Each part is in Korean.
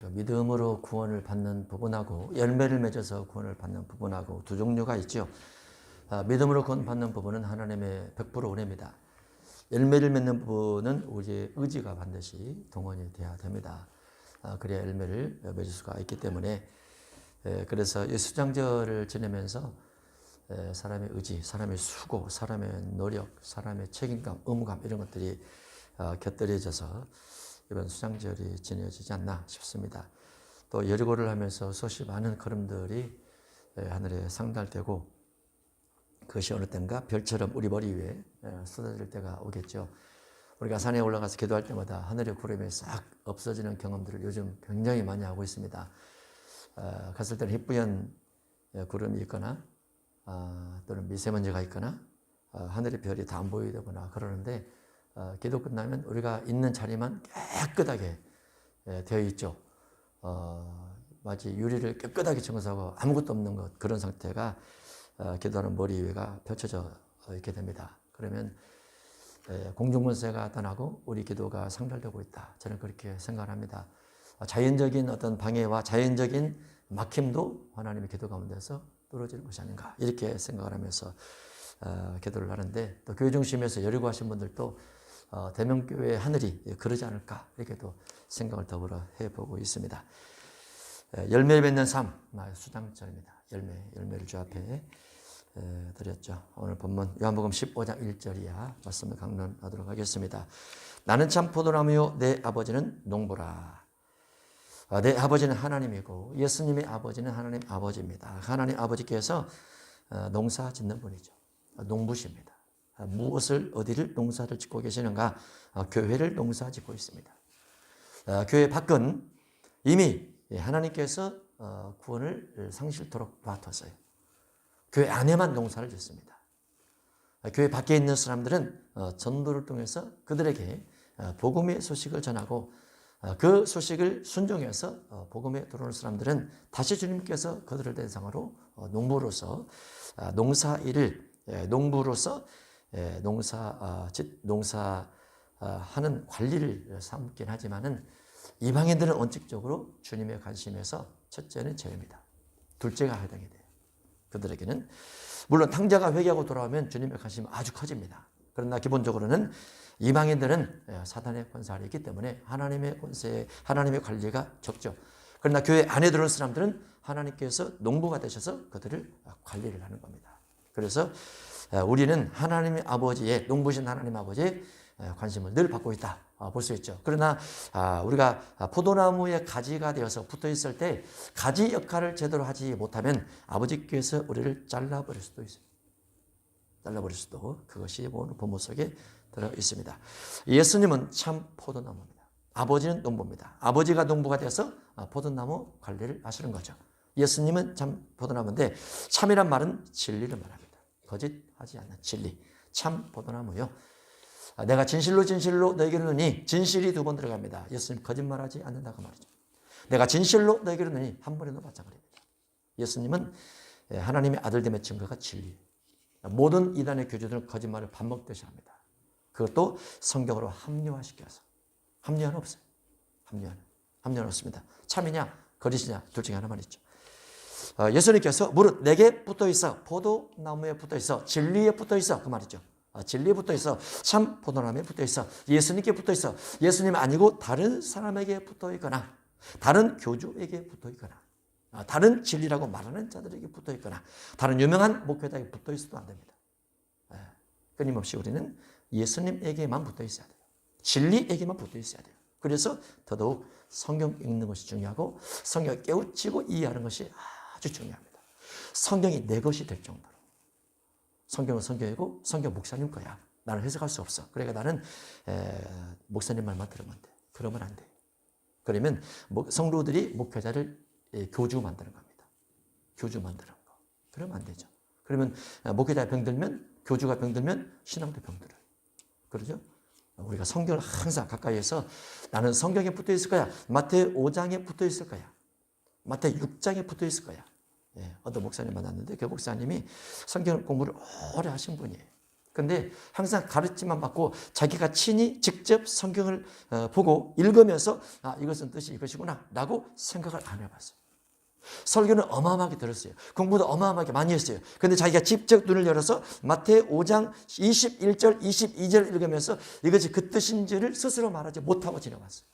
믿음으로 구원을 받는 부분하고 열매를 맺어서 구원을 받는 부분하고 두 종류가 있죠. 믿음으로 구원 받는 부분은 하나님의 100% 은혜입니다. 열매를 맺는 부분은 우리의 의지가 반드시 동원이 돼야 됩니다. 그래야 열매를 맺을 수가 있기 때문에 그래서 이 수장절을 지내면서 사람의 의지, 사람의 수고, 사람의 노력, 사람의 책임감, 의무감 이런 것들이 곁들여져서 이번 수장절이 지내지지 않나 싶습니다. 또 여리고를 하면서 수없이 많은 걸음들이 하늘에 상달되고 그것이 어느 때인가 별처럼 우리 머리 위에 쏟아질 때가 오겠죠. 우리가 산에 올라가서 기도할 때마다 하늘의 구름이 싹 없어지는 경험들을 요즘 굉장히 많이 하고 있습니다. 갔을 때는 희뿌연 구름이 있거나 또는 미세먼지가 있거나 하늘의 별이 다 안 보이거나 그러는데 기도 끝나면 우리가 있는 자리만 깨끗하게 되어 있죠. 마치 유리를 깨끗하게 청소하고 아무것도 없는 것 그런 상태가 기도하는 머리 위가 펼쳐져 있게 됩니다. 그러면 공중권세가 떠나고 우리 기도가 상달되고 있다. 저는 그렇게 생각합니다. 자연적인 어떤 방해와 자연적인 막힘도 하나님의 기도 가운데서 떨어지는 것이 아닌가 이렇게 생각을 하면서 기도를 하는데 또 교회 중심에서 여리고 하신 분들도 대명교회의 하늘이 그러지 않을까 이렇게도 생각을 더불어 해보고 있습니다. 열매 맺는 삶, 수장절입니다. 열매를 주 앞에 드렸죠. 오늘 본문 요한복음 15장 1절이야 말씀을 강론하도록 하겠습니다. 나는 참 포도나무요 내 아버지는 농부라. 내 아버지는 하나님이고 예수님의 아버지는 하나님 아버지입니다. 하나님 아버지께서 농사 짓는 분이죠. 농부십니다. 무엇을 어디를 농사를 짓고 계시는가? 교회를 농사 짓고 있습니다. 교회 밖은 이미 하나님께서 구원을 상실토록 놔뒀어요. 교회 안에만 농사를 짓습니다. 교회 밖에 있는 사람들은 전도를 통해서 그들에게 복음의 소식을 전하고 그 소식을 순종해서 복음에 들어오는 사람들은 다시 주님께서 그들을 대상으로 농부로서 농사일을 농부로서 농사하는 관리를 삼긴 하지만은 이방인들은 원칙적으로 주님의 관심에서 첫째는 제입니다. 둘째가 해당이 돼요. 그들에게는 물론 탕자가 회개하고 돌아오면 주님의 관심은 아주 커집니다. 그러나 기본적으로는 이방인들은 사단의 권세 아래 있기 때문에 하나님의 권세, 하나님의 관리가 적죠. 그러나 교회 안에 들어온 사람들은 하나님께서 농부가 되셔서 그들을 관리를 하는 겁니다. 그래서 우리는 하나님의 아버지의 농부신 하나님 아버지의 관심을 늘 받고 있다 볼 수 있죠. 그러나 우리가 포도나무의 가지가 되어서 붙어 있을 때 가지 역할을 제대로 하지 못하면 아버지께서 우리를 잘라버릴 수도 있어요. 잘라버릴 수도 그것이 오늘 본문 속에 들어 있습니다. 예수님은 참 포도나무입니다. 아버지는 농부입니다. 아버지가 농부가 되어서 포도나무 관리를 하시는 거죠. 예수님은 참 포도나무인데 참이란 말은 진리를 말합니다. 거짓하지 않는 진리. 참 포도나무요. 내가 진실로 너에게로 이르노니 진실이 두 번 들어갑니다. 예수님 거짓말하지 않는다고 말이죠. 내가 진실로 너에게로 이르노니 한 번에도 마찬가지입니다. 예수님은 하나님의 아들됨의 증거가 진리예요. 모든 이단의 교주들은 거짓말을 밥 먹듯이 합니다. 그것도 성경으로 합리화시켜서. 합리화는 없어요. 합리화는 없습니다. 참이냐 거짓이냐 둘 중에 하나만 있죠. 예수님께서 무릇 내게 붙어있어 포도나무에 붙어있어 진리에 붙어있어 그 말이죠. 진리에 붙어있어 참 포도나무에 붙어있어 예수님께 붙어있어 예수님 아니고 다른 사람에게 붙어있거나 다른 교주에게 붙어있거나 다른 진리라고 말하는 자들에게 붙어있거나 다른 유명한 목회자에게 붙어있어도 안 됩니다. 끊임없이 우리는 예수님에게만 붙어있어야 돼요. 진리에게만 붙어있어야 돼요. 그래서 더더욱 성경 읽는 것이 중요하고 성경을 깨우치고 이해하는 것이 아주 중요합니다. 성경이 내 것이 될 정도로. 성경은 성경이고 성경 목사님 거야. 나는 해석할 수 없어. 그러니까 나는 목사님 말만 들으면 돼. 그러면 안 돼. 그러면 성도들이 목회자를 교주 만드는 겁니다. 교주 만드는 거. 그러면 안 되죠. 그러면 목회자가 병들면 교주가 병들면 신앙도 병들어요. 그러죠? 우리가 성경을 항상 가까이에서 나는 성경에 붙어 있을 거야. 마태 5장에 붙어 있을 거야. 마태 6장에 붙어 있을 거야. 어떤 목사님 만났는데 그 목사님이 성경 공부를 오래 하신 분이에요. 근데 항상 가르침만 받고 자기가 친히 직접 성경을 보고 읽으면서 이것은 뜻이 이것이구나 라고 생각을 안 해봤어요. 설교는 어마어마하게 들었어요. 공부도 어마어마하게 많이 했어요. 근데 자기가 직접 눈을 열어서 마태 5장 21절 22절 읽으면서 이것이 그 뜻인지를 스스로 말하지 못하고 지나갔어요.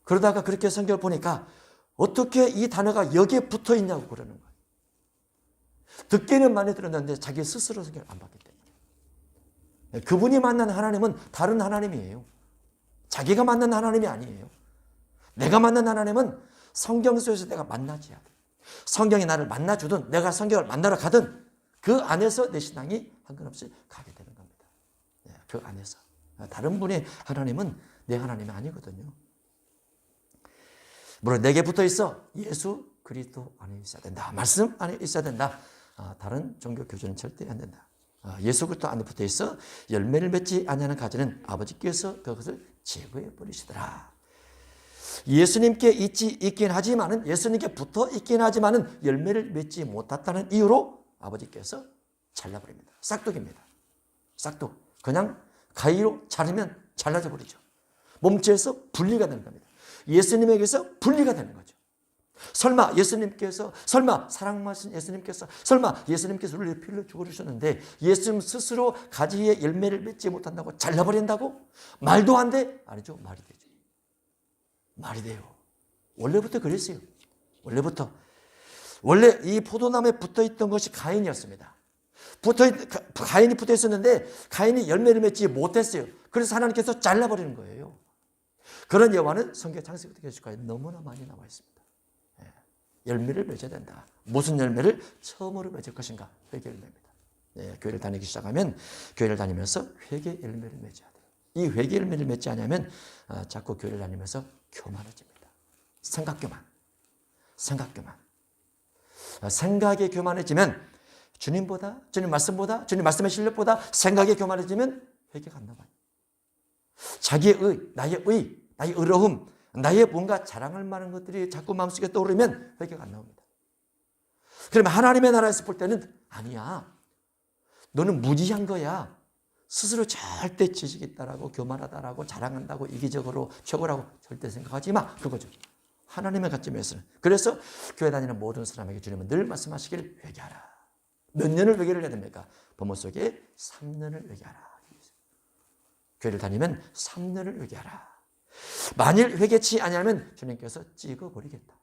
그러다가 그렇게 성경을 보니까 어떻게 이 단어가 여기에 붙어 있냐고 그러는 거예요. 듣기는 많이 들었는데 자기 스스로 성경을 안 봤기 때문에. 그분이 만난 하나님은 다른 하나님이에요. 자기가 만난 하나님이 아니에요. 내가 만난 하나님은 성경 속에서 내가 만나줘야 돼. 성경이 나를 만나주든 내가 성경을 만나러 가든 그 안에서 내 신앙이 한건없이 가게 되는 겁니다. 그 안에서. 다른 분의 하나님은 내 하나님이 아니거든요. 물론 내게 붙어 있어. 예수 그리스도 안에 있어야 된다. 말씀 안에 있어야 된다. 다른 종교 교주는 절대 안 된다. 예수 그리스도 안에 붙어 있어 열매를 맺지 아니하는 가지는 아버지께서 그것을 제거해 버리시더라. 예수님께 있긴 하지만은 예수님께 붙어 있긴 하지만은 열매를 맺지 못했다는 이유로 아버지께서 잘라버립니다. 싹둑입니다. 싹둑. 그냥 가위로 자르면 잘라져 버리죠. 몸체에서 분리가 되는 겁니다. 예수님에게서 분리가 되는 거죠. 설마 사랑하신 예수님께서 예수님께서 우리를 피를 죽으셨는데 예수님 스스로 가지의 열매를 맺지 못한다고 잘라버린다고? 말도 안 돼? 아니죠. 말이 되죠. 말이 돼요. 원래부터 그랬어요. 원래 이 포도나무에 붙어있던 것이 가인이었습니다. 가인이 붙어있었는데 가인이 열매를 맺지 못했어요. 그래서 하나님께서 잘라버리는 거예요. 그런 예화는 성경 창세기부터 계시까지 너무나 많이 나와 있습니다. 열매를 맺어야 된다. 무슨 열매를 처음으로 맺을 것인가? 회개 열매입니다. 교회를 다니기 시작하면 교회를 다니면서 회개 열매를 맺어야 돼요. 이 회개 열매를 맺지 않으면 자꾸 교회를 다니면서 교만해집니다. 생각교만. 생각이 교만해지면 주님보다, 주님 말씀보다, 주님 말씀의 실력보다 생각이 교만해지면 회개가 안 나와요. 자기의 나의 의로움, 나의 뭔가 자랑할 만한 것들이 자꾸 마음속에 떠오르면 회개가 안 나옵니다. 그러면 하나님의 나라에서 볼 때는 아니야. 너는 무지한 거야. 스스로 절대 지식이 있다라고 교만하다라고 자랑한다고 이기적으로 최고라고 절대 생각하지 마. 그거죠. 하나님의 관점에서는. 그래서 교회 다니는 모든 사람에게 주님은 늘 말씀하시기를 회개하라. 몇 년을 회개를 해야 됩니까? 본문 속에 3년을 회개하라. 교회를 다니면 3년을 회개하라. 만일 회개치 아니하면 주님께서 찍어버리겠다.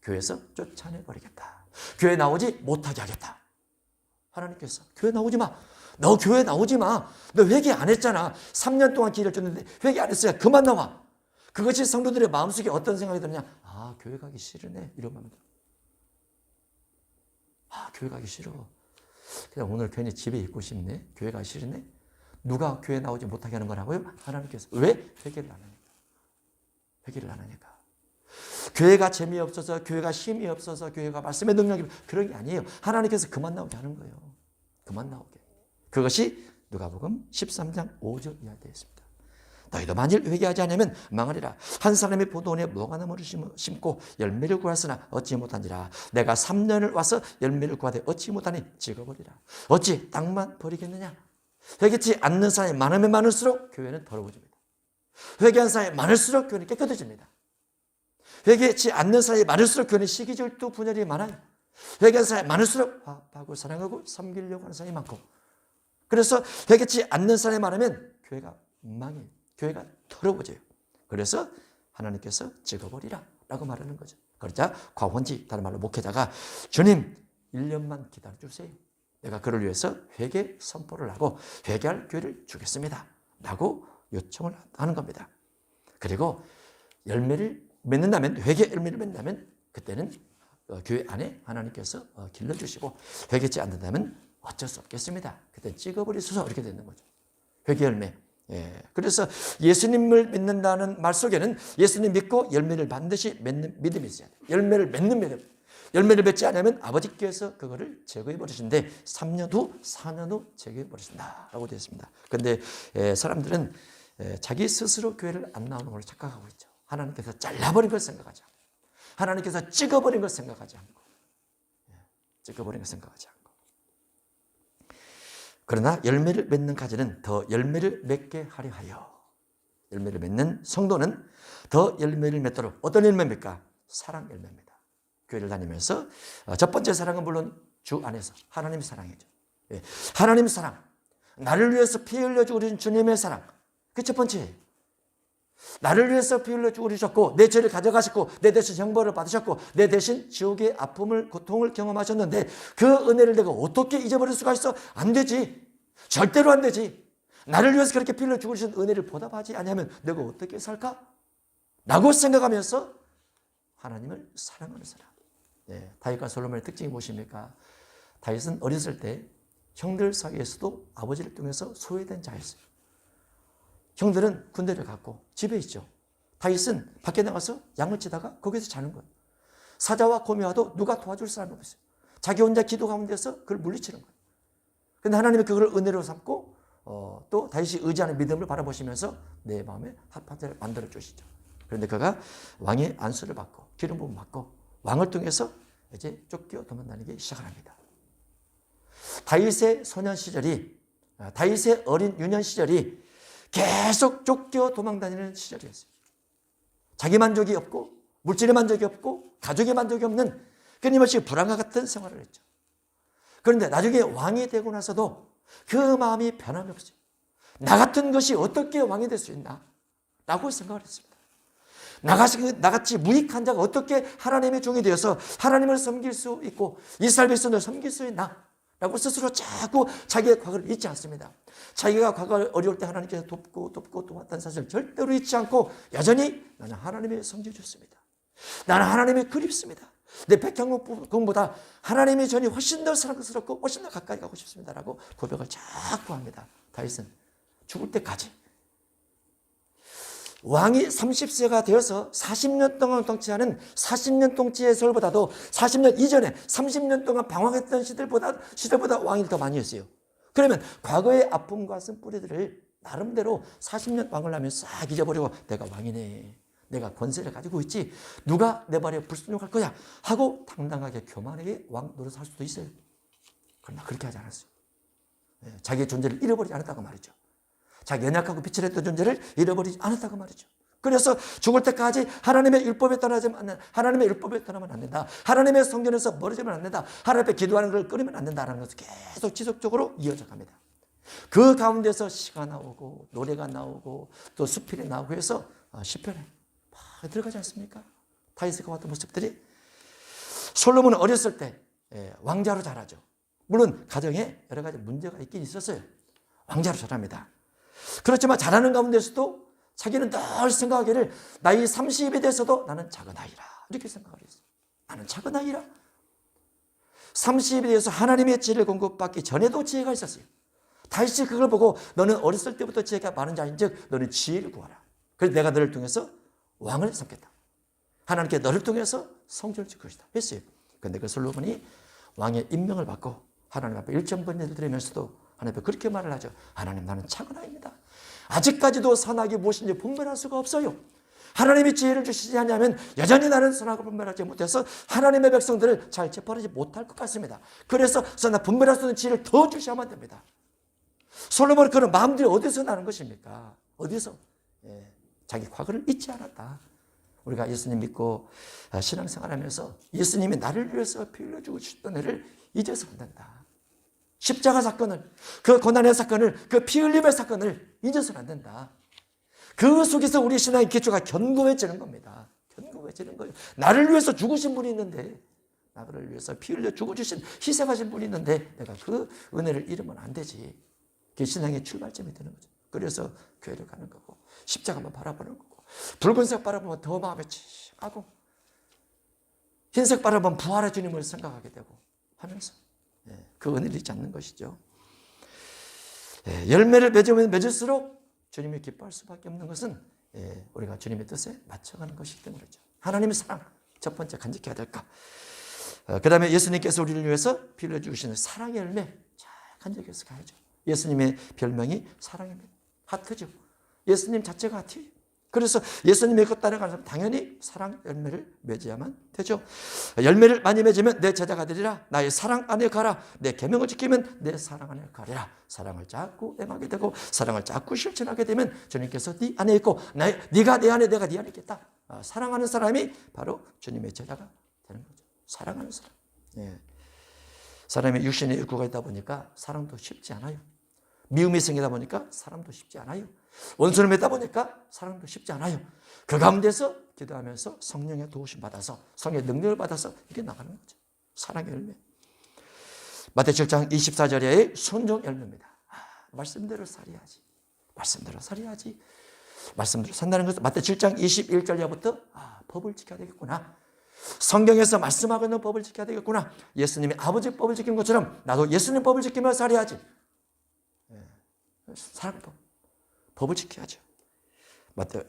교회에서 쫓아내버리겠다. 교회 나오지 못하게 하겠다. 하나님께서 교회 나오지 마. 너 교회 나오지 마. 너 회개 안 했잖아. 3년 동안 기회를 줬는데 회개 안 했어요. 그만 나와. 그것이 성도들의 마음속에 어떤 생각이 드느냐. 교회 가기 싫으네. 이런 마음이 들어요. 교회 가기 싫어. 그냥 오늘 괜히 집에 있고 싶네. 교회 가기 싫으네. 누가 교회 나오지 못하게 하는 거라고요? 하나님께서. 왜? 회개를 안 하니까. 교회가 재미없어서, 교회가 힘이 없어서, 교회가 말씀의 능력이 그런 게 아니에요. 하나님께서 그만 나오게 하는 거예요. 그만 나오게. 그것이 누가복음 13장 5절 이하에 되어 있습니다. 너희도 만일 회개하지 않으면 망하리라. 한 사람이 포도원에 무화과나무를 심고 열매를 구하였으나 얻지 못한지라. 내가 3년을 와서 열매를 구하되 얻지 못하니 찍어버리라. 어찌 땅만 버리겠느냐. 회개치 않는 사람이 많으면 많을수록 교회는 더러워집니다. 회개한 사람이 많을수록 교회는 깨끗해집니다. 회개치 않는 사람이 많을수록 교회는 시기질투 분열이 많아요. 회개한 사람이 많을수록 화합하고 사랑하고 섬기려고 하는 사람이 많고, 그래서 회개치 않는 사람이 많으면 교회가 망해요. 교회가 더러워져요. 그래서 하나님께서 찍어버리라 라고 말하는 거죠. 그러자 과원지, 다른 말로 목회자가 주님 1년만 기다려주세요. 내가 그를 위해서 회개 선포를 하고 회개할 기회를 주겠습니다 라고 요청을 하는 겁니다. 그리고 열매를 맺는다면, 회개 열매를 맺는다면 그때는 교회 안에 하나님께서 길러주시고, 회개치 않는다면 어쩔 수 없겠습니다. 그때 찍어버리소서 이렇게 되는 거죠. 회개 열매. 그래서 예수님을 믿는다는 말 속에는 예수님 믿고 열매를 반드시 맺는 믿음이 있어야 돼요. 열매를 맺는 믿음. 열매를 맺지 않으면 아버지께서 그거를 제거해 버리신데 3년 후, 4년 후 제거해 버리신다라고 되어 있습니다. 그런데 사람들은 자기 스스로 교회를 안 나오는 걸 착각하고 있죠. 하나님께서 잘라버린 걸 생각하지 않고, 하나님께서 찍어버린 걸 생각하지 않고, 찍어버린 걸 생각하지 않고. 그러나 열매를 맺는 가지는 더 열매를 맺게 하려 하여. 열매를 맺는 성도는 더 열매를 맺도록. 어떤 열매입니까? 사랑 열매입니다. 교회를 다니면서 첫 번째 사랑은 물론 주 안에서 하나님 사랑이죠. 하나님 사랑, 나를 위해서 피 흘려 죽으신 주님의 사랑, 그 첫 번째. 나를 위해서 피 흘려 죽으셨고 내 죄를 가져가셨고 내 대신 형벌을 받으셨고 내 대신 지옥의 아픔을 고통을 경험하셨는데 그 은혜를 내가 어떻게 잊어버릴 수가 있어? 안 되지. 절대로 안 되지. 나를 위해서 그렇게 피 흘려 죽으신 은혜를 보답하지 아니하면 내가 어떻게 살까? 라고 생각하면서 하나님을 사랑하는 사람. 다윗과 솔로몬의 특징이 무엇입니까? 다윗은 어렸을 때 형들 사이에서도 아버지를 통해서 소외된 자였어요. 형들은 군대를 갔고 집에 있죠. 다윗은 밖에 나가서 양을 치다가 거기서 자는 거예요. 사자와 곰이 와도 누가 도와줄 사람이 없어요. 자기 혼자 기도 가운데서 그걸 물리치는 거예요. 그런데 하나님이 그걸 은혜로 삼고 또 다윗이 의지하는 믿음을 바라보시면서 내 마음에 합하게 만들어 주시죠. 그런데 그가 왕의 안수를 받고 기름 부음 받고 왕을 통해서 이제 쫓겨 도망다니기 시작을 합니다. 다윗의 소년 시절이, 다윗의 어린 유년 시절이 계속 쫓겨 도망다니는 시절이었어요. 자기 만족이 없고 물질의 만족이 없고 가족의 만족이 없는 끊임없이 불안과 같은 생활을 했죠. 그런데 나중에 왕이 되고 나서도 그 마음이 변함이 없어요. 나 같은 것이 어떻게 왕이 될 수 있나? 라고 생각을 했습니다. 나같이 무익한 자가 어떻게 하나님의 종이 되어서 하나님을 섬길 수 있고 이스라엘 백성을 섬길 수 있나? 라고 스스로 자꾸 자기의 과거를 잊지 않습니다. 자기가 과거 어려울 때 하나님께서 돕고 도왔다는 사실을 절대로 잊지 않고 여전히 나는 하나님의 성지주였습니다. 나는 하나님의 그립습니다. 내 백향목보다 하나님의 전이 훨씬 더 사랑스럽고 훨씬 더 가까이 가고 싶습니다라고 고백을 자꾸 합니다. 다윗은 죽을 때까지. 왕이 30세가 되어서 40년 동안 통치하는 40년 통치의 세월보다도 40년 이전에 30년 동안 방황했던 시대보다 왕이 더 많이 했어요. 그러면 과거의 아픔과 쓴뿌리들을 나름대로 40년 왕을 하면 싹 잊어버리고 내가 왕이네, 내가 권세를 가지고 있지, 누가 내 말에 불순종할 거야 하고 당당하게 교만하게 왕 노릇을 할 수도 있어요. 그러나 그렇게 하지 않았어요. 자기의 존재를 잃어버리지 않았다고 말이죠. 자기 연약하고 비천했던 존재를 잃어버리지 않았다고 말이죠. 그래서 죽을 때까지 하나님의 율법에 떠나면 안 된다. 하나님의 성전에서 멀어지면 안 된다. 하나님 앞에 기도하는 걸 끊으면 안 된다라는 것을 계속 지속적으로 이어져 갑니다. 그 가운데서 시가 나오고 노래가 나오고 또 수필이 나오고 해서 시편에 막 들어가지 않습니까? 다윗과 같은 모습들이. 솔로몬은 어렸을 때 왕자로 자라죠. 물론 가정에 여러 가지 문제가 있긴 있었어요. 왕자로 자랍니다. 그렇지만 자라는 가운데서도 자기는 늘 생각하기를 나이 30에 대해서도 나는 작은 아이라 이렇게 생각을 했어요. 나는 작은 아이라. 30에 대해서 하나님의 지혜를 공급받기 전에도 지혜가 있었어요. 다윗이 그걸 보고 너는 어렸을 때부터 지혜가 많은 자인 즉 너는 지혜를 구하라. 그래서 내가 너를 통해서 왕을 삼겠다. 하나님께 너를 통해서 성전을 짓을 것이다 했어요. 그런데 그 솔로몬이 왕의 임명을 받고 하나님 앞에 일정번제를 드리면서도 하나님 앞에 그렇게 말을 하죠. 하나님, 나는 작은 아이입니다. 아직까지도 선악이 무엇인지 분별할 수가 없어요. 하나님이 지혜를 주시지 않냐면 여전히 나는 선악을 분별하지 못해서 하나님의 백성들을 잘 재판하지 못할 것 같습니다. 그래서 선악 분별할 수 있는 지혜를 더 주셔야만 됩니다. 솔로몬은 그런 마음들이 어디서 나는 것입니까? 어디서? 자기 과거를 잊지 않았다. 우리가 예수님 믿고 신앙생활하면서 예수님이 나를 위해서 피 흘려주고 주셨던 애를 잊어서 안 된다. 십자가 사건을, 그 고난의 사건을, 그 피 흘림의 사건을 잊어서는 안 된다. 그 속에서 우리 신앙의 기초가 견고해지는 겁니다. 견고해지는 거예요. 나를 위해서 죽으신 분이 있는데, 나를 위해서 피 흘려 죽어주신, 희생하신 분이 있는데 내가 그 은혜를 잃으면 안 되지. 그게 신앙의 출발점이 되는 거죠. 그래서 교회를 가는 거고 십자가만 바라보는 거고 붉은색 바라보면 더 마음에 찡하고 흰색 바라보면 부활의 주님을 생각하게 되고 하면서 그 은혜를 잊지 않는 것이죠. 열매를 맺으면 맺을수록 주님이 기뻐할 수밖에 없는 것은 우리가 주님의 뜻에 맞춰가는 것이기 때문이죠. 하나님의 사랑 첫 번째 간직해야 될까. 그 다음에 예수님께서 우리를 위해서 피 흘려주시는 사랑의 열매 잘 간직해서 가야죠. 예수님의 별명이 사랑입니다. 하트죠. 예수님 자체가 하트예요. 그래서 예수님의 그 따라가는 사람 당연히 사랑 열매를 맺어야만 되죠. 열매를 많이 맺으면 내 제자가 되리라. 나의 사랑 안에 가라. 내 계명을 지키면 내 사랑 안에 가리라. 사랑을 자꾸 애망하게 되고 사랑을 자꾸 실천하게 되면 주님께서 네 안에 있고 네가 내 안에 내가 네 안에 있겠다. 사랑하는 사람이 바로 주님의 제자가 되는 거죠. 사랑하는 사람. 예. 사람의 육신의 욕구가 있다 보니까 사랑도 쉽지 않아요. 미움이 생기다 보니까 사람도 쉽지 않아요. 원수를 맺다 보니까 사랑도 쉽지 않아요. 그 가운데서 기도하면서 성령의 도우심 받아서 성령의 능력을 받아서 이게 나가는 거죠. 사랑의 열매. 마태복음 7장 24절의 순종 열매입니다. 말씀대로 살아야지. 말씀대로 살아야지. 말씀대로 산다는 것은 마태복음 7장 21절부터 법을 지켜야 되겠구나. 성경에서 말씀하고 있는 법을 지켜야 되겠구나. 예수님이 아버지 법을 지킨 것처럼 나도 예수님 법을 지키며 살아야지. 사랑법. 법을 지켜야죠.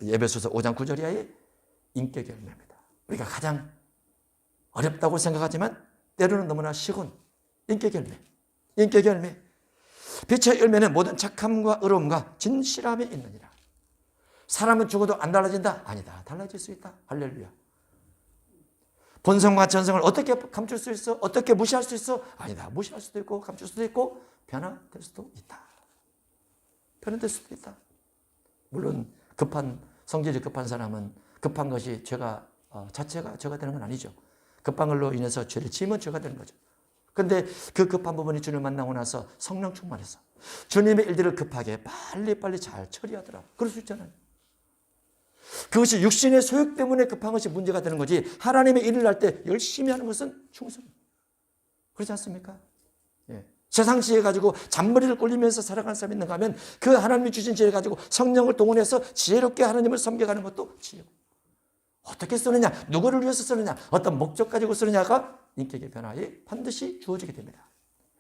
에베소서 5장 9절 이하의 인격 열매입니다. 우리가 가장 어렵다고 생각하지만 때로는 너무나 쉬운 인격 열매. 인격 열매. 빛의 열매는 모든 착함과 의로움과 진실함이 있느니라. 사람은 죽어도 안 달라진다? 아니다. 달라질 수 있다. 할렐루야. 본성과 전성을 어떻게 감출 수 있어? 어떻게 무시할 수 있어? 아니다. 무시할 수도 있고 감출 수도 있고 변화될 수도 있다. 변화될 수도 있다. 물론 성질이 급한 사람은 급한 것이 죄가 자체가 죄가 되는 건 아니죠. 급한 걸로 인해서 죄를 지으면 죄가 되는 거죠. 그런데 그 급한 부분이 주님을 만나고 나서 성령 충만해서 주님의 일들을 급하게 빨리빨리 잘 처리하더라. 그럴 수 있잖아요. 그것이 육신의 소욕 때문에 급한 것이 문제가 되는 거지 하나님의 일을 할 때 열심히 하는 것은 충성. 그렇지 않습니까? 예. 세상지혜 가지고 잔머리를 꼴리면서 살아가는 사람이 있는가 하면 그 하나님이 주신 지혜를 가지고 성령을 동원해서 지혜롭게 하나님을 섬겨가는 것도 지혜고 어떻게 쓰느냐, 누구를 위해서 쓰느냐, 어떤 목적 가지고 쓰느냐가 인격의 변화에 반드시 주어지게 됩니다.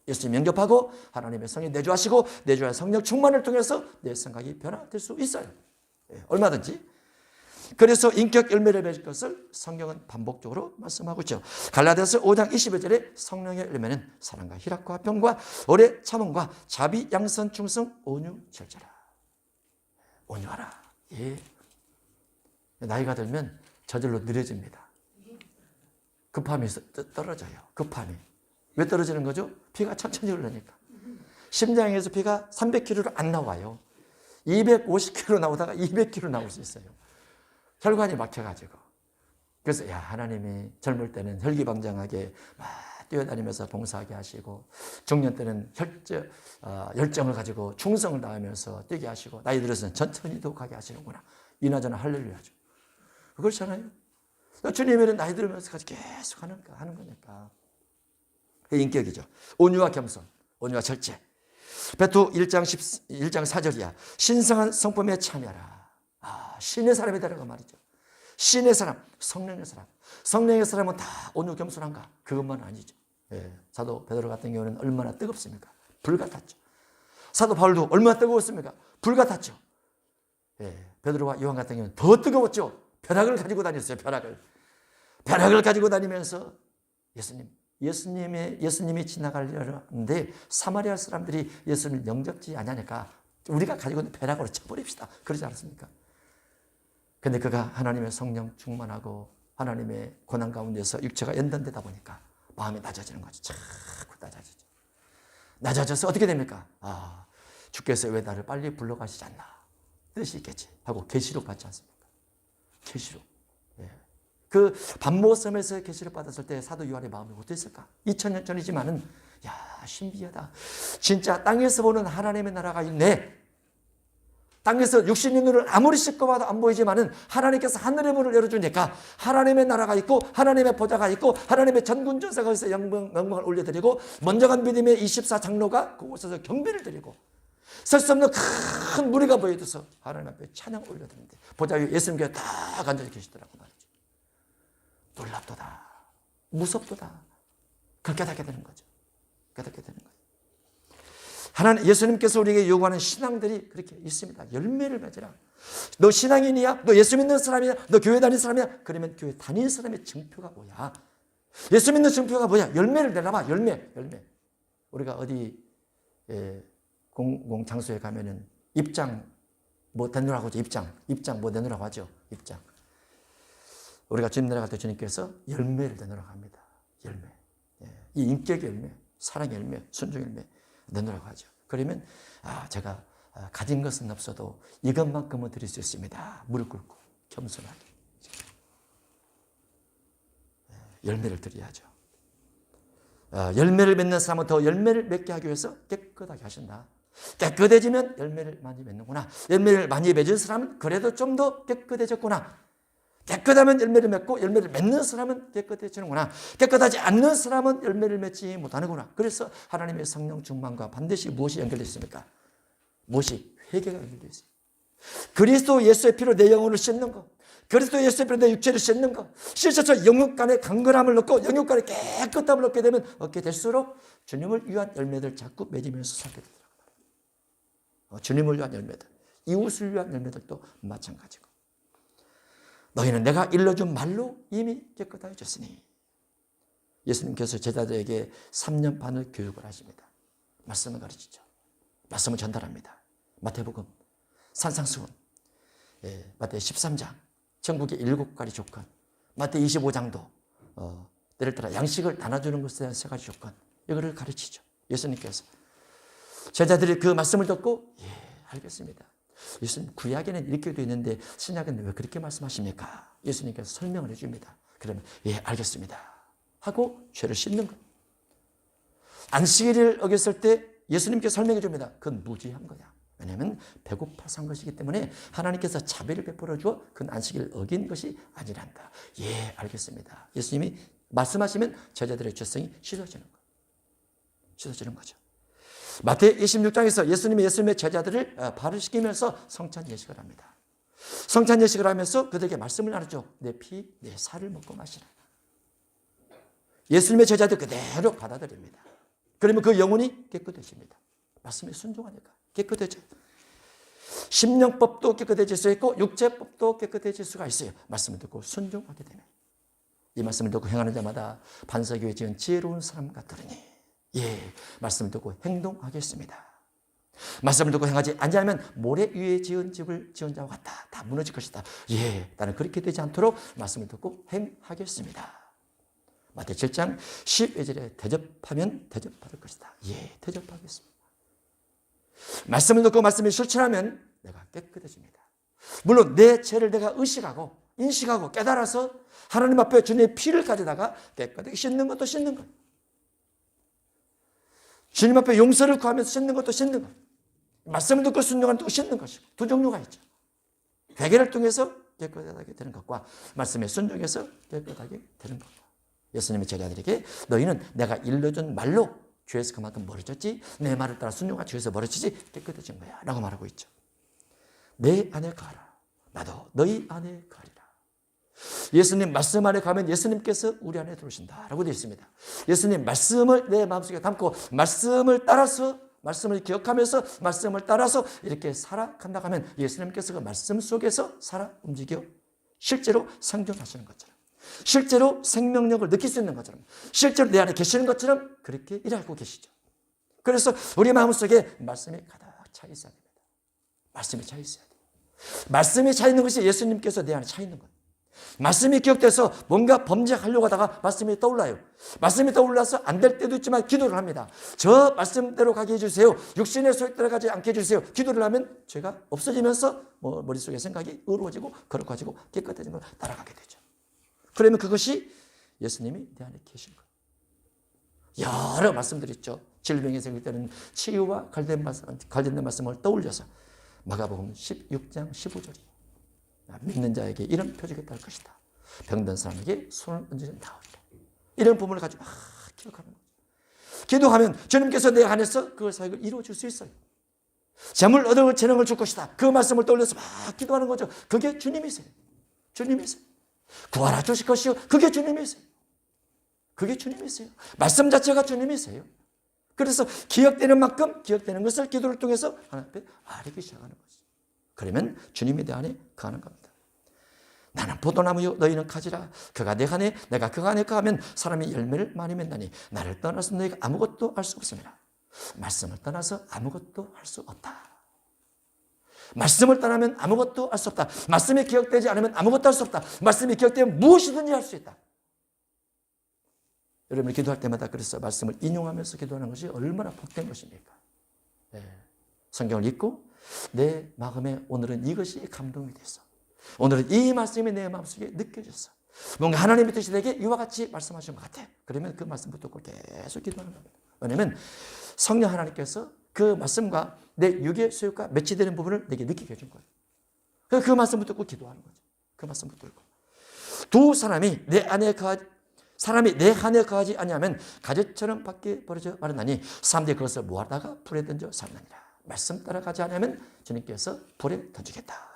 예수님 영접하고 하나님의 성령 내주하시고 내주한 성령 충만을 통해서 내 생각이 변화될 수 있어요. 예, 얼마든지. 그래서 인격 열매를 맺을 것을 성경은 반복적으로 말씀하고 있죠. 갈라디아서 5장 21절에 성령의 열매는 사랑과 희락과 평과 오래 참음과 자비, 양선, 충성, 온유, 절제라. 온유하라. 예. 나이가 들면 저절로 느려집니다. 급함이 떨어져요. 급함이. 왜 떨어지는 거죠? 피가 천천히 흐르니까. 심장에서 피가 300km로 안 나와요. 250km 나오다가 200km 나올 수 있어요. 혈관이 막혀가지고. 그래서 하나님이 젊을 때는 혈기방장하게 막 뛰어다니면서 봉사하게 하시고 중년 때는 열정을 가지고 충성을 다하면서 뛰게 하시고 나이 들어서는 천천히도 가게 하시는구나. 이나저나 할렐루야죠. 그렇잖아요. 주님은 나이 들면서 계속 하는 거니까. 그게 인격이죠. 온유와 겸손, 온유와 절제. 베드로 1장 4절이야. 신성한 성품에 참여하라. 신의 사람이 되라고 말이죠. 신의 사람, 성령의 사람. 성령의 사람은 다 온유 겸손한가? 그것만 아니죠. 예, 사도 베드로 같은 경우는 얼마나 뜨겁습니까? 불 같았죠. 사도 바울도 얼마나 뜨거웠습니까? 불 같았죠. 예, 베드로와 요한 같은 경우는 더 뜨거웠죠. 벼락을 가지고 다녔어요. 벼락을 가지고 다니면서 예수님이 지나가려는데 사마리아 사람들이 예수님을 영접지 않으니까 우리가 가지고 있는 벼락으로 쳐버립시다. 그러지 않았습니까? 근데 그가 하나님의 성령 충만하고 하나님의 고난 가운데서 육체가 연단되다 보니까 마음이 낮아지는 거죠. 자꾸 낮아지죠. 낮아져서 어떻게 됩니까? 주께서 왜 나를 빨리 불러가시지 않나? 뜻이 있겠지 하고 계시록 받지 않습니까? 계시록. 예. 그 반모섬에서 계시록 받았을 때 사도 요한의 마음이 어땠을까? 2000년 전이지만은 신비하다. 진짜 땅에서 보는 하나님의 나라가 있네. 땅에서 육신의 눈을 아무리 씻고 봐도 안 보이지만은 하나님께서 하늘의 문을 열어주니까 하나님의 나라가 있고 하나님의 보좌가 있고 하나님의 전군전사가 있어 영광을 올려드리고 먼저 간 믿음의 24장로가 그곳에서 경배를 드리고 설 수 없는 큰 무리가 보여줘서 하나님 앞에 찬양을 올려드리는데 보좌 위에 예수님께서 딱 앉아 계시더라고 말이죠. 놀랍도다. 무섭도다. 그렇게 깨닫게 되는 거죠. 깨닫게 되는 거예요. 하나님, 예수님께서 우리에게 요구하는 신앙들이 그렇게 있습니다. 열매를 맺으라. 너 신앙인이야? 너 예수 믿는 사람이야? 너 교회 다니는 사람이야? 그러면 교회 다니는 사람의 증표가 뭐야? 예수 믿는 증표가 뭐야? 열매를 내놔봐. 열매. 우리가 어디 공장소에 가면은 입장 뭐 내놓으라고 하죠. 입장 뭐 내놓으라고 하죠. 입장. 우리가 주님 나라갈 때 주님께서 열매를 내놓으라고 합니다. 열매. 이 인격의 열매, 사랑의 열매, 순종의 열매 내놓으라고 하죠. 그러면 제가 가진 것은 없어도 이것만큼은 드릴 수 있습니다. 무릎 꿇고 겸손하게 열매를 드려야죠. 열매를 맺는 사람은 더 열매를 맺게 하기 위해서 깨끗하게 하신다. 깨끗해지면 열매를 많이 맺는구나. 열매를 많이 맺은 사람은 그래도 좀 더 깨끗해졌구나. 깨끗하면 열매를 맺고 열매를 맺는 사람은 깨끗해지는구나. 깨끗하지 않는 사람은 열매를 맺지 못하는구나. 그래서 하나님의 성령 충만과 반드시 무엇이 연결되어 있습니까? 무엇이? 회개가 연결되어 있어요. 그리스도 예수의 피로 내 영혼을 씻는 것, 그리스도 예수의 피로 내 육체를 씻는 것, 씻어서 영육간에 강건함을 얻고 영육간에 깨끗함을 얻게 되면 얻게 될수록 주님을 위한 열매들 자꾸 맺으면서 살게 되더라고요. 주님을 위한 열매들, 이웃을 위한 열매들도 마찬가지고. 너희는 내가 일러준 말로 이미 깨끗해졌으니. 예수님께서 제자들에게 3년 반을 교육을 하십니다. 말씀을 가르치죠. 말씀을 전달합니다. 마태복음, 산상수훈, 마태 13장, 천국의 7가지 조건, 마태 25장도 예를 들어 양식을 나눠주는 것에 대한 3가지 조건, 이거를 가르치죠. 예수님께서. 제자들이 그 말씀을 듣고 알겠습니다. 예수님 구약에는 이렇게 되어 있는데 신약은 왜 그렇게 말씀하십니까? 예수님께서 설명을 해줍니다. 그러면 알겠습니다 하고 죄를 씻는 것. 안식일을 어겼을 때 예수님께서 설명해 줍니다. 그건 무지한 거야. 왜냐하면 배고파서 한 것이기 때문에 하나님께서 자비를 베풀어 주어 그건 안식일을 어긴 것이 아니란다. 알겠습니다. 예수님이 말씀하시면 제자들의 죄성이 씻어지는 거예요. 씻어지는 거죠. 마태 26장에서 예수님의 제자들을 발을 씻기면서 성찬 예식을 합니다. 성찬 예식을 하면서 그들에게 말씀을 나누죠. 내 피, 내 살을 먹고 마시라. 예수님의 제자들 그대로 받아들입니다. 그러면 그 영혼이 깨끗해집니다. 말씀에 순종하니까 깨끗해져요. 심령법도 깨끗해질 수 있고 육체법도 깨끗해질 수가 있어요. 말씀을 듣고 순종하게 되면. 이 말씀을 듣고 행하는 자마다 반석에 지은 지혜로운 사람 같으니 말씀을 듣고 행동하겠습니다. 말씀을 듣고 행하지 아니하면 모래 위에 지은 집을 지은 자와 같다. 다 무너질 것이다. 나는 그렇게 되지 않도록 말씀을 듣고 행하겠습니다. 마태 7장 12절에 대접하면 대접받을 것이다. 대접하겠습니다. 말씀을 듣고 말씀을 실천하면 내가 깨끗해집니다. 물론 내 죄를 내가 의식하고 인식하고 깨달아서 하나님 앞에 주님의 피를 가져다가 깨끗하게 씻는 것도 씻는 것. 주님 앞에 용서를 구하면서 씻는 것도 씻는 것. 말씀을 듣고 순종하는 것도 씻는 것이고 두 종류가 있죠. 회개를 통해서 깨끗하게 되는 것과 말씀에 순종해서 깨끗하게 되는 것. 예수님의 제자들에게 너희는 내가 일러준 말로 죄에서 그만큼 멀어졌지 내 말을 따라 순종하여 죄에서 멀어지지 깨끗해진 거야 라고 말하고 있죠. 내 안에 가라. 나도 너희 안에 가리라. 예수님 말씀 안에 가면 예수님께서 우리 안에 들어오신다라고 되어 있습니다. 예수님 말씀을 내 마음속에 담고 말씀을 따라서 말씀을 기억하면서 말씀을 따라서 이렇게 살아간다고 하면 예수님께서 그 말씀 속에서 살아 움직여 실제로 생존하시는 것처럼 실제로 생명력을 느낄 수 있는 것처럼 실제로 내 안에 계시는 것처럼 그렇게 일하고 계시죠. 그래서 우리 마음속에 말씀이 가득 차 있어야 됩니다. 말씀이 차 있어야 돼요. 말씀이 차 있는 것이 예수님께서 내 안에 차 있는 거예요. 말씀이 기억돼서 뭔가 범죄하려고 하다가 말씀이 떠올라요. 말씀이 떠올라서 안 될 때도 있지만 기도를 합니다. 저 말씀대로 가게 해주세요. 육신의 소욕대로 가지 않게 해주세요. 기도를 하면 죄가 없어지면서 머릿속에 생각이 의로워지고 거룩해지고 깨끗해진 걸 따라가게 되죠. 그러면 그것이 예수님이 내 안에 계신 거예요. 여러 말씀들이 있죠. 질병에 생길 때는 치유와 관련된 말씀을 떠올려서 마가복음 16장 15절이에요. 믿는 자에게 이런 표적이 따를 것이다. 병든 사람에게 손을 얹으면 나으리라. 이런 부분을 가지고 기억하는 거죠. 기도하면 주님께서 내 안에서 그 사역을 이루어줄 수 있어요. 잠을 얻을 재능을 줄 것이다. 그 말씀을 떠올려서 기도하는 거죠. 그게 주님이세요. 주님이세요. 구하라 주실 것이요. 그게 주님이세요. 그게 주님이세요. 말씀 자체가 주님이세요. 그래서 기억되는 만큼 기억되는 것을 기도를 통해서 하나님 앞에 아뢰기 시작하는 거죠. 그러면 주님이 내 안에 거하는 겁니다. 나는 포도나무요 너희는 가지라. 그가 내 안에 내가 그 안에 거하면 사람이 열매를 많이 맺나니 나를 떠나서 너희가 아무것도 할 수 없습니다. 말씀을 떠나서 아무것도 할 수 없다. 말씀을 떠나면 아무것도 할 수 없다. 말씀이 기억되지 않으면 아무것도 할 수 없다. 말씀이 기억되면 무엇이든지 할 수 있다. 여러분이 기도할 때마다 그래서 말씀을 인용하면서 기도하는 것이 얼마나 복된 것입니까? 네. 성경을 읽고 내 마음에 오늘은 이것이 감동이 됐어. 오늘은 이 말씀이 내 마음속에 느껴졌어. 뭔가 하나님의 뜻이 내게 이와 같이 말씀하신 것 같아. 그러면 그 말씀 붙들고 계속 기도하는 겁니다. 왜냐하면 성령 하나님께서 그 말씀과 내 육의 소유가 매치되는 부분을 내게 느끼게 해준 거예요. 그래서 그 말씀 붙들고 기도하는 거죠. 그 말씀 붙들고. 두 사람이 내 안에 거하지 아니하면 가지처럼 밖에 버려져 마르나니 사람들이 그것을 모아다가 불에 던져 삶나니라. 말씀 따라가지 않으면 주님께서 불에 던지겠다.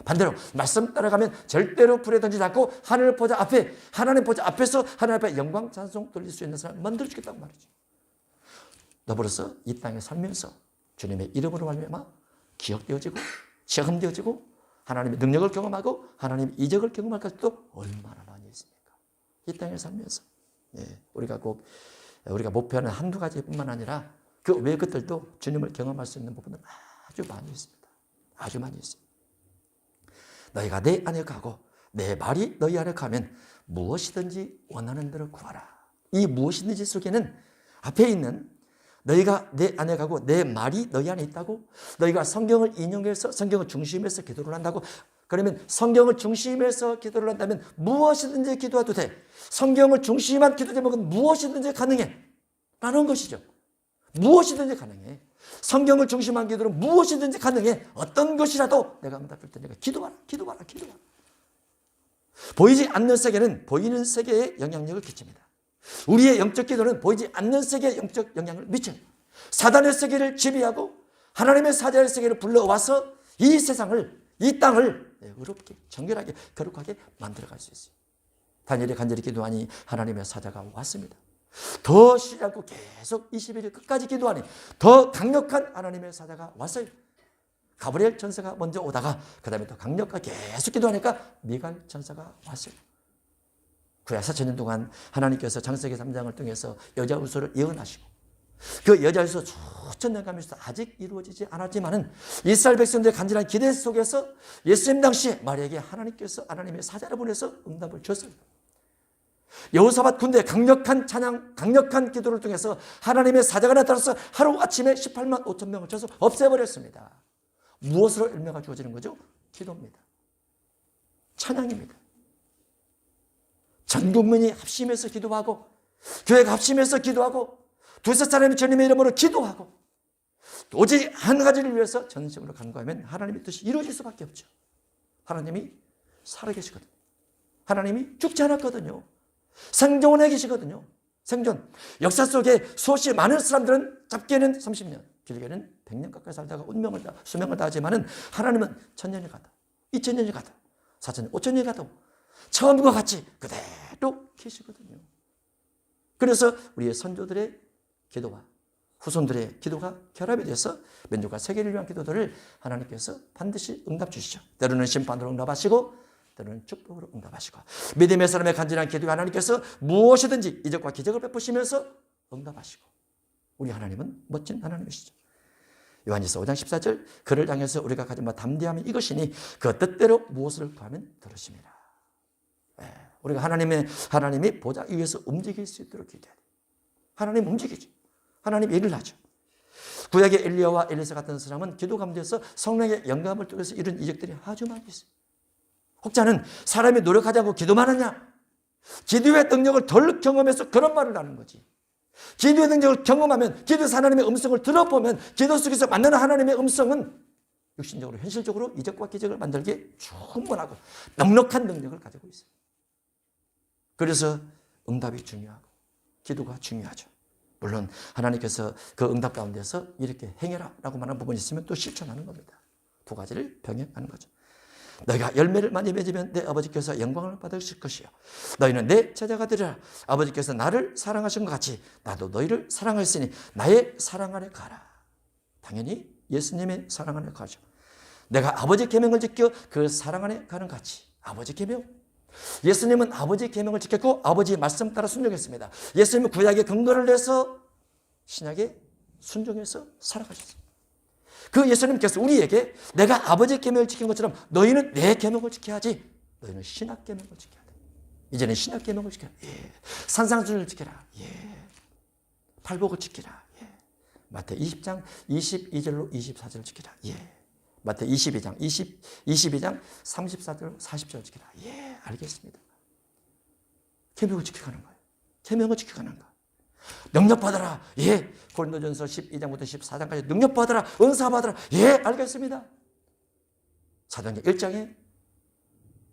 반대로 말씀 따라가면 절대로 불에 던지지 않고 하나님 보좌 앞에서 하나님 앞에 영광 찬송 돌릴 수 있는 사람을 만들어주겠다고 말이죠. 더불어서 이 땅에 살면서 주님의 이름으로 말미암아 기억되어지고 체험되어지고 하나님의 능력을 경험하고 하나님의 이적을 경험할 것도 얼마나 많이 있습니까? 이 땅에 살면서 우리가 목표하는 한두 가지뿐만 아니라 그 외의 것들도 주님을 경험할 수 있는 부분은 아주 많이 있습니다. 아주 많이 있습니다. 너희가 내 안에 가고 내 말이 너희 안에 가면 무엇이든지 원하는 대로 구하라. 이 무엇이든지 속에는 앞에 있는 너희가 내 안에 가고 내 말이 너희 안에 있다고, 너희가 성경을 인용해서 성경을 중심에서 기도를 한다고, 그러면 성경을 중심에서 기도를 한다면 무엇이든지 기도해도 돼. 성경을 중심한 기도 제목은 무엇이든지 가능해 라는 것이죠. 무엇이든지 가능해. 성경을 중심한 기도는 무엇이든지 가능해. 어떤 것이라도 내가 응답할 테니까 기도하라. 보이지 않는 세계는 보이는 세계에 영향력을 끼칩니다. 우리의 영적 기도는 보이지 않는 세계에 영적 영향을 미쳐요. 사단의 세계를 지배하고 하나님의 사자의 세계를 불러와서 이 세상을, 이 땅을 의롭게, 정결하게, 거룩하게 만들어갈 수 있어요. 다니엘이 간절히 기도하니 하나님의 사자가 왔습니다. 더 쉬지 않고 계속 21일 끝까지 기도하니 더 강력한 하나님의 사자가 왔어요. 가브리엘 천사가 먼저 오다가 그 다음에 더 강력하게 계속 기도하니까 미가엘 천사가 왔어요. 구약 4,000년 동안 하나님께서 창세기 3장을 통해서 여자 후손을 예언하시고 그 여자 후손 수천 년 가면서 아직 이루어지지 않았지만은 이스라엘 백성들의 간절한 기대 속에서 예수님 당시에 마리아에게 하나님께서 하나님의 사자를 보내서 응답을 줬어요. 여호사밧 군대의 강력한 찬양, 강력한 기도를 통해서 하나님의 사자가 나타나서 하루아침에 18만 5천 명을 쳐서 없애버렸습니다. 무엇으로 열매가 주어지는 거죠? 기도입니다. 찬양입니다. 전 국민이 합심해서 기도하고 교회가 합심해서 기도하고 두세 사람이 주님의 이름으로 기도하고 오직 한 가지를 위해서 전심으로 간구하면 하나님의 뜻이 이루어질 수밖에 없죠. 하나님이 살아계시거든요. 하나님이 죽지 않았거든요. 생존해 계시거든요. 생존. 역사 속에 수없이 많은 사람들은 짧게는 30년, 길게는 100년 가까이 살다가 수명을 다하지만은 하나님은 1000년이 가다, 2000년이 가다, 4000년, 5000년이 가도 처음과 같이 그대로 계시거든요. 그래서 우리의 선조들의 기도와 후손들의 기도가 결합이 돼서 민족과 세계를 위한 기도들을 하나님께서 반드시 응답 주시죠. 때로는 심판으로 응답하시고 때로는 축복으로 응답하시고 믿음의 사람의 간절한 기도에 하나님께서 무엇이든지 이적과 기적을 베푸시면서 응답하시고 우리 하나님은 멋진 하나님이시죠. 요한일서 5장 14절 그를 향해서 우리가 가진 담대함이 이것이니 그 뜻대로 무엇을 구하면 들으심이라. 우리가 하나님이 보좌 위에서 움직일 수 있도록 기도해야 돼요. 하나님 움직이죠. 하나님 일을 하죠. 구약의 엘리야와 엘리사 같은 사람은 기도 가운데서 성령의 영감을 통해서 이룬 이적들이 아주 많이 있어요. 혹자는 사람이 노력하지 않고 기도만 하냐? 기도의 능력을 덜 경험해서 그런 말을 하는 거지. 기도의 능력을 경험하면, 기도에서 하나님의 음성을 들어보면 기도 속에서 만나는 하나님의 음성은 육신적으로, 현실적으로 이적과 기적을 만들기에 충분하고 넉넉한 능력을 가지고 있어요. 그래서 응답이 중요하고 기도가 중요하죠. 물론 하나님께서 그 응답 가운데서 이렇게 행해라 라고 말하는 부분이 있으면 또 실천하는 겁니다. 두 가지를 병행하는 거죠. 너희가 열매를 많이 맺으면 내 아버지께서 영광을 받으실 것이요 너희는 내 제자가 되리라. 아버지께서 나를 사랑하신 것 같이 나도 너희를 사랑하였으니 나의 사랑 안에 가라. 당연히 예수님의 사랑 안에 가죠. 내가 아버지 계명을 지켜 그 사랑 안에 가는 같이. 아버지 계명. 예수님은 아버지 계명을 지켰고 아버지의 말씀 따라 순종했습니다. 예수님은 구약의 근거를 내서 신약에 순종해서 살아가셨습니다. 그 예수님께서 우리에게 내가 아버지의 계명을 지킨 것처럼 너희는 내 계명을 지켜야지. 너희는 신학 계명을 지켜야 돼. 이제는 신학 계명을 지켜라. 예. 산상순을 지켜라. 예. 팔복을 지키라. 예. 마태 20장 22절로 24절을 지키라. 예. 마태 22장 22장 34절 40절 지키라. 예, 알겠습니다. 계명을 지켜가는 거예요. 계명을 지켜가는 거. 능력 받아라. 예. 고린도전서 12장부터 14장까지 능력 받아라. 은사 받아라. 예, 알겠습니다. 사도행전 1장에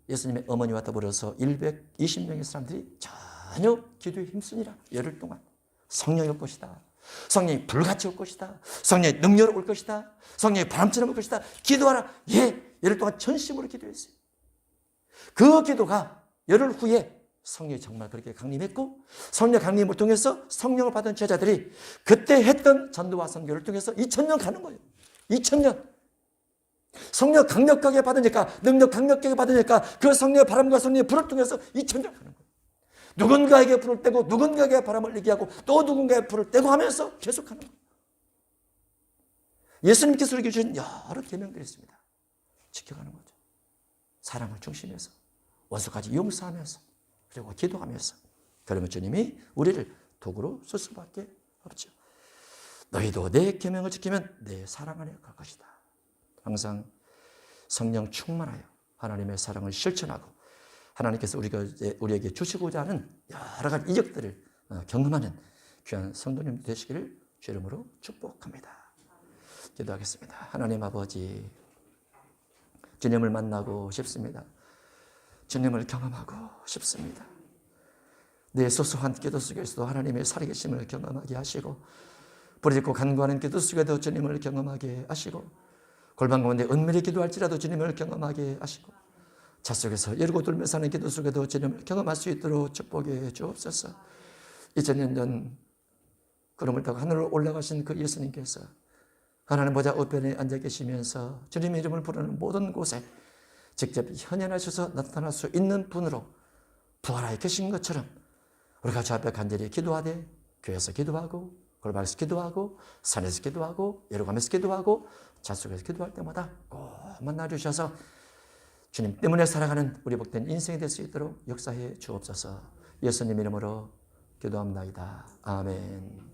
예수님의 어머니와 더불어서 120명의 사람들이 전혀 기도에 힘쓰니라. 열흘 동안 성령이 올 것이다. 성령이 불같이 올 것이다. 성령의 능력으로 올 것이다. 성령의 바람처럼 올 것이다. 기도하라. 예, 열흘 동안 전심으로 기도했어요. 그 기도가 열흘 후에 성령이 정말 그렇게 강림했고, 성령 강림을 통해서 성령을 받은 제자들이 그때 했던 전도와 선교를 통해서 2000년 가는 거예요. 2000년. 성령 강력하게 받으니까, 능력 강력하게 받으니까 그 성령의 바람과 성령의 불을 통해서 2000년 가는 거예요. 누군가에게 불을 떼고 누군가에게 바람을 얘기하고 또 누군가에게 불을 떼고 하면서 계속하는 거예요. 예수님께서 우리에게 주신 여러 계명들이 있습니다. 지켜가는 거죠. 사랑을 중심해서, 원수까지 용서하면서, 그리고 기도하면서. 그러면 주님이 우리를 도구로 쓸 수밖에 없죠. 너희도 내 계명을 지키면 내 사랑 안에 갈 것이다. 항상 성령 충만하여 하나님의 사랑을 실천하고 하나님께서 우리에게 주시고자 하는 여러 가지 이적들을 경험하는 귀한 성도님 되시기를 주 이름으로 축복합니다. 기도하겠습니다. 하나님 아버지, 주님을 만나고 싶습니다. 주님을 경험하고 싶습니다. 내 소소한 기도 속에서도 하나님의 살아계심을 경험하게 하시고, 부르짖고 간구하는 기도 속에도 주님을 경험하게 하시고, 골방 가운데 은밀히 기도할지라도 주님을 경험하게 하시고, 차 속에서 열고 돌면서 하는 기도 속에도 주님을 경험할 수 있도록 축복해 주옵소서. 2000년 전 구름을 타고 하늘로 올라가신 그 예수님께서 하나님 보좌 우편에 앉아 계시면서 주님의 이름을 부르는 모든 곳에 직접 현현하셔서 나타날 수 있는 분으로 부활하여 계신 것처럼 우리가 주 앞에 간절히 기도하되, 교회에서 기도하고, 골방에서 기도하고, 산에서 기도하고, 여러가면서 기도하고, 자 속에서 기도할 때마다 꼭 만나주셔서 주님 때문에 살아가는 우리 복된 인생이 될 수 있도록 역사해 주옵소서. 예수님 이름으로 기도합나이다. 아멘.